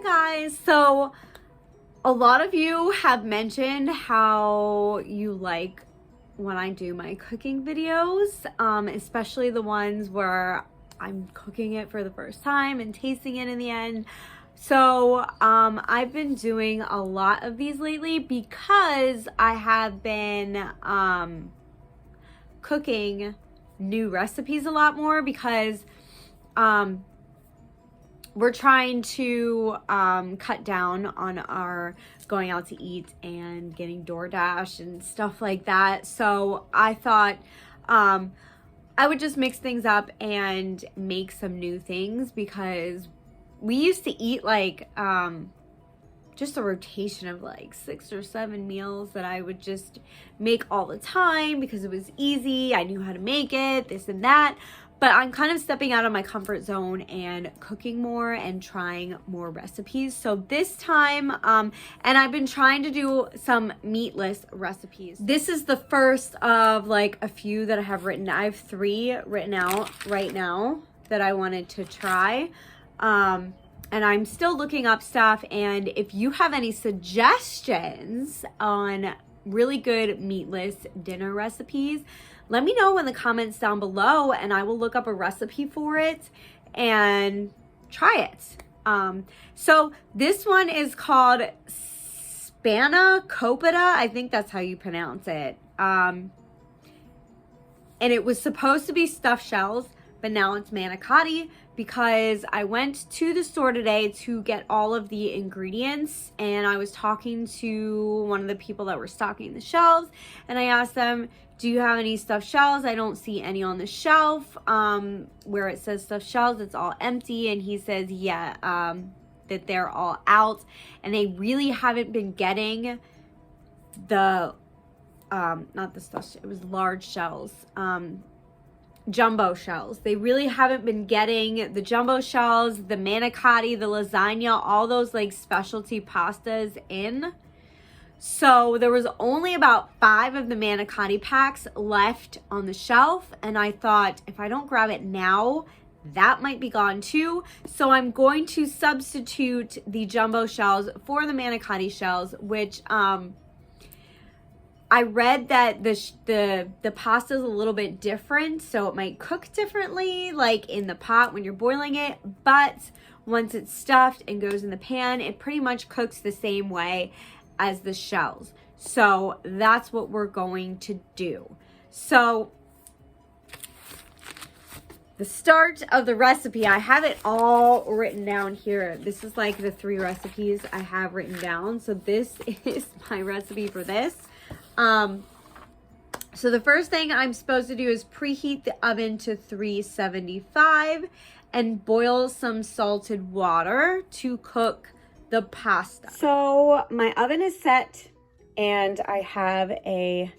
guys, so a lot of you have mentioned how you like when I do my cooking videos, especially the ones where I'm cooking it for the first time and tasting it in the end. So I've been doing a lot of these lately because I have been cooking new recipes a lot more because we're trying to cut down on our going out to eat and getting DoorDash and stuff like that. So I thought I would just mix things up and make some new things because we used to eat like just a rotation of like 6 or 7 meals that I would just make all the time because it was easy. I knew how to make it, this and that. But I'm kind of stepping out of my comfort zone and cooking more and trying more recipes. So this time, and I've been trying to do some meatless recipes. This is the first of like a few that I have written. I have 3 written out right now that I wanted to try. And I'm still looking up stuff. And if you have any suggestions on really good meatless dinner recipes, let me know in the comments down below and I will look up a recipe for it and try it. So this one is called Spanakopita. I think that's how you pronounce it. And it was supposed to be stuffed shells, but now it's manicotti because I went to the store today to get all of the ingredients and I was talking to one of the people that were stocking the shelves and I asked them, do you have any stuffed shells? I don't see any on the shelf. Where it says stuffed shells, it's all empty. And he says, yeah, that they're all out and they really haven't been getting the, not the stuffed, it was large shells, jumbo shells. They really haven't been getting the jumbo shells, the manicotti, the lasagna, all those like specialty pastas in. So there was only about 5 of the manicotti packs left on the shelf. And I thought if I don't grab it now, that might be gone too. So I'm going to substitute the jumbo shells for the manicotti shells, which I read that the pasta is a little bit different, so it might cook differently, like in the pot when you're boiling it. But once it's stuffed and goes in the pan, it pretty much cooks the same way as the shells. So that's what we're going to do. So the start of the recipe, I have it all written down here. This is like the 3 recipes I have written down. So this is my recipe for this. So the first thing I'm supposed to do is preheat the oven to 375 and boil some salted water to cook the pasta. So my oven is set and I have a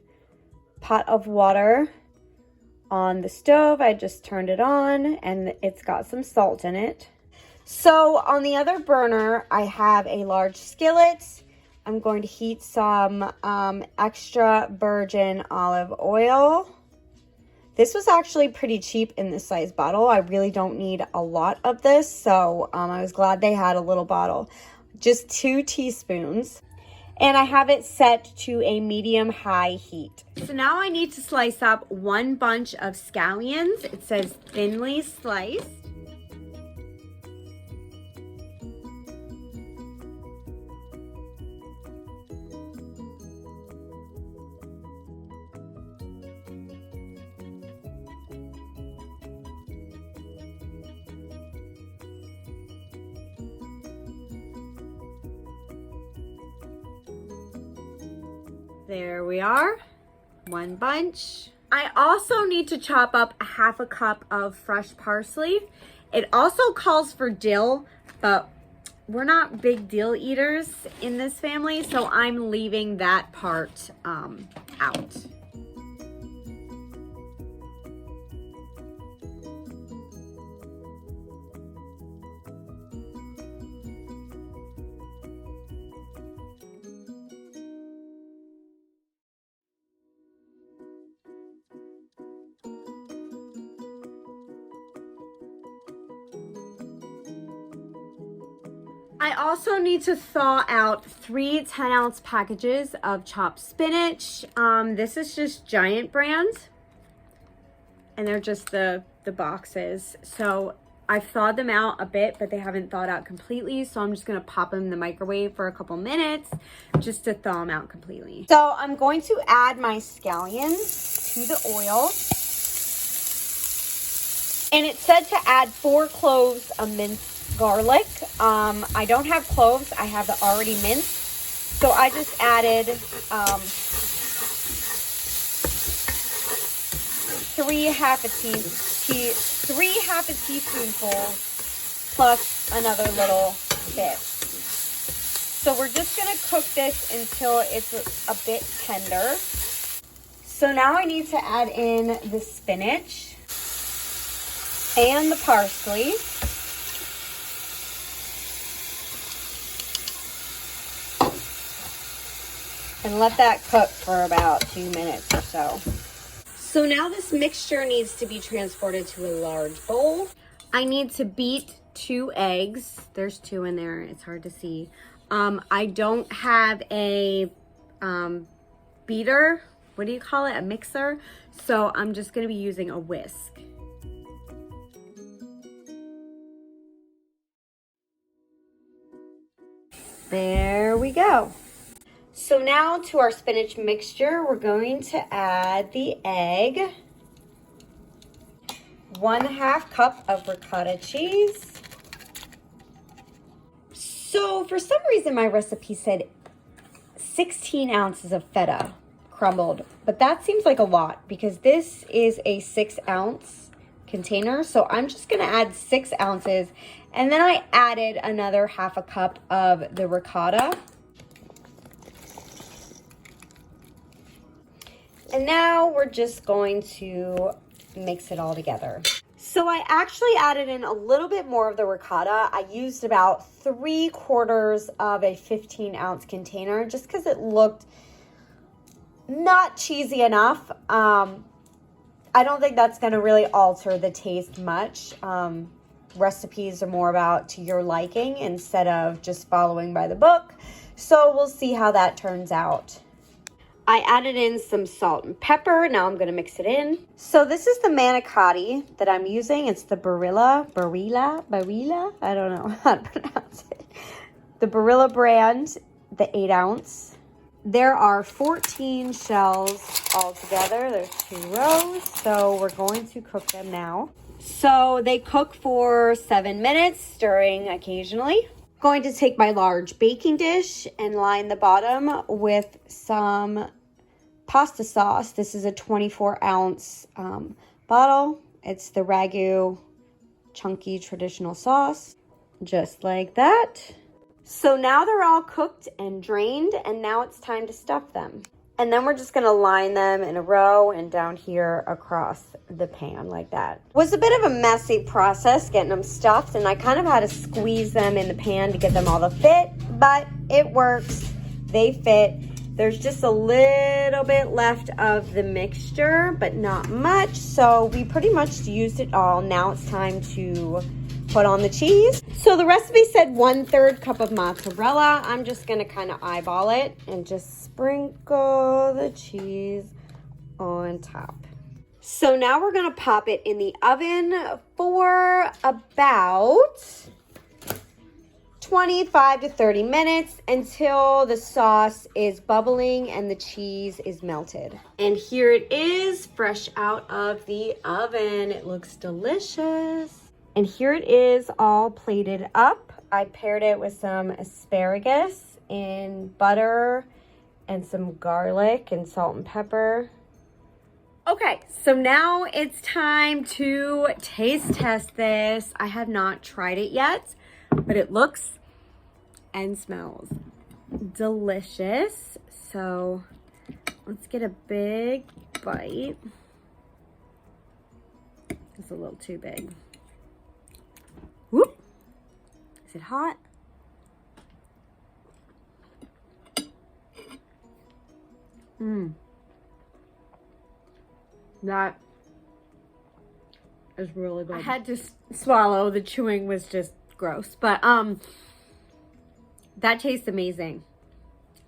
pot of water on the stove. I just turned it on and it's got some salt in it. So on the other burner, I have a large skillet. I'm going to heat some extra virgin olive oil. This was actually pretty cheap in this size bottle. I really don't need a lot of this, so I was glad they had a little bottle. Just 2 teaspoons. And I have it set to a medium-high heat. So now I need to slice up 1 bunch of scallions. It says thinly sliced. There we are, 1 bunch. I also need to chop up a 1/2 cup of fresh parsley. It also calls for dill, but we're not big dill eaters in this family, so I'm leaving that part out. I also need to thaw out 3 10-ounce packages of chopped spinach. This is just Giant brand, and they're just the boxes. So I've thawed them out a bit, but they haven't thawed out completely. So I'm just gonna pop them in the microwave for a couple minutes just to thaw them out completely. So I'm going to add my scallions to the oil. And it said to add 4 cloves of minced garlic. I don't have cloves, I have the already minced. So I just added 3 half a teaspoonfuls plus another little bit. So we're just gonna cook this until it's a bit tender. So now I need to add in the spinach and the parsley. And let that cook for about 2 minutes or so. So now this mixture needs to be transported to a large bowl. I need to beat 2 eggs. There's 2 in there, it's hard to see. I don't have a beater, what do you call it, a mixer? So I'm just gonna be using a whisk. There we go. So now to our spinach mixture, we're going to add the egg, 1/2 cup of ricotta cheese. So for some reason my recipe said 16 ounces of feta crumbled, but that seems like a lot because this is a 6-ounce container. So I'm just gonna add 6 ounces, and then I added another 1/2 cup of the ricotta. And now we're just going to mix it all together. So I actually added in a little bit more of the ricotta. I used about 3/4 of a 15-ounce container just because it looked not cheesy enough. I don't think that's going to really alter the taste much. Recipes are more about to your liking instead of just following by the book. So we'll see how that turns out. I added in some salt and pepper. Now I'm going to mix it in. So this is the Manicotti that I'm using. It's the Barilla. I don't know how to pronounce it. The Barilla brand, the 8-ounce. There are 14 shells altogether. There's 2 rows. So we're going to cook them now. So they cook for 7 minutes, stirring occasionally. Going to take my large baking dish and line the bottom with some pasta sauce. This is a 24-ounce bottle. It's the Ragu chunky traditional sauce, just like that. So now they're all cooked and drained, and now it's time to stuff them. And then we're just gonna line them in a row and down here across the pan like that. It was a bit of a messy process getting them stuffed, and I kind of had to squeeze them in the pan to get them all to fit, but it works. They fit. There's just a little bit left of the mixture, but not much. So we pretty much used it all. Now it's time to put on the cheese. So the recipe said 1/3 cup of mozzarella. I'm just gonna kind of eyeball it and just sprinkle the cheese on top. So now we're gonna pop it in the oven for about 25 to 30 minutes until the sauce is bubbling and the cheese is melted. And here it is, fresh out of the oven. It looks delicious. And here it is all plated up. I paired it with some asparagus in butter and some garlic and salt and pepper. Okay, so now it's time to taste test this. I have not tried it yet, but it looks and smells delicious. So let's get a big bite. It's a little too big. Whoop. Is it hot? That is really good. I had to swallow. The chewing was just gross. But that tastes amazing.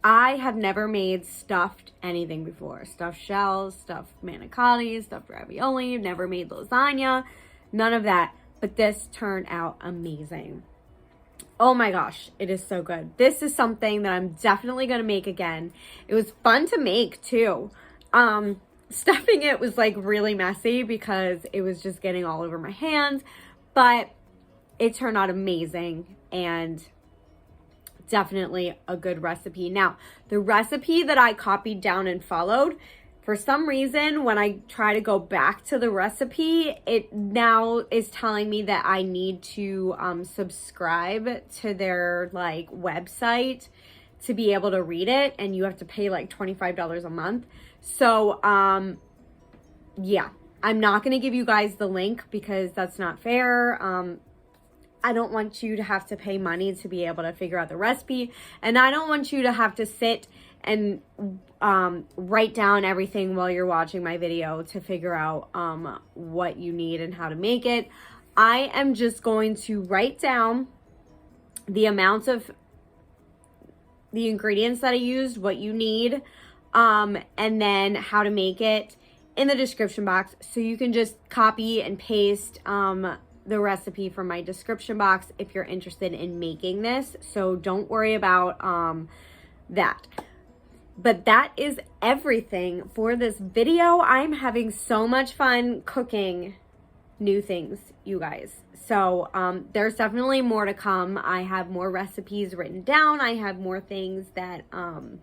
I have never made stuffed anything before. Stuffed shells, stuffed manicotti, stuffed ravioli, never made lasagna, none of that. But this turned out amazing. Oh my gosh, it is so good. This is something that I'm definitely going to make again. It was fun to make too. Stuffing it was like really messy because it was just getting all over my hands, but it turned out amazing and definitely a good recipe. Now, the recipe that I copied down and followed, for some reason, when I try to go back to the recipe, it now is telling me that I need to subscribe to their like website to be able to read it, and you have to pay like $25 a month. So, yeah, I'm not going to give you guys the link because that's not fair. I don't want you to have to pay money to be able to figure out the recipe, and I don't want you to have to sit and write down everything while you're watching my video to figure out what you need and how to make it. I am just going to write down the amounts of the ingredients that I used, what you need, and then how to make it in the description box, so you can just copy and paste the recipe from my description box if you're interested in making this. So don't worry about that. But that is everything for this video. I'm having so much fun cooking new things, you guys. So there's definitely more to come. I have more recipes written down. I have more things that I'm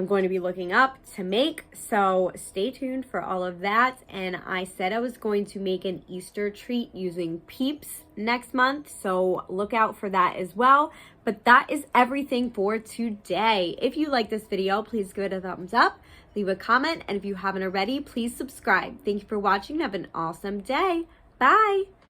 going to be looking up to make, so stay tuned for all of that. And I said I was going to make an Easter treat using Peeps next month, so look out for that as well. But that is everything for today. If you like this video, please give it a thumbs up, leave a comment, and if you haven't already, please subscribe. Thank you for watching. Have an awesome day. Bye.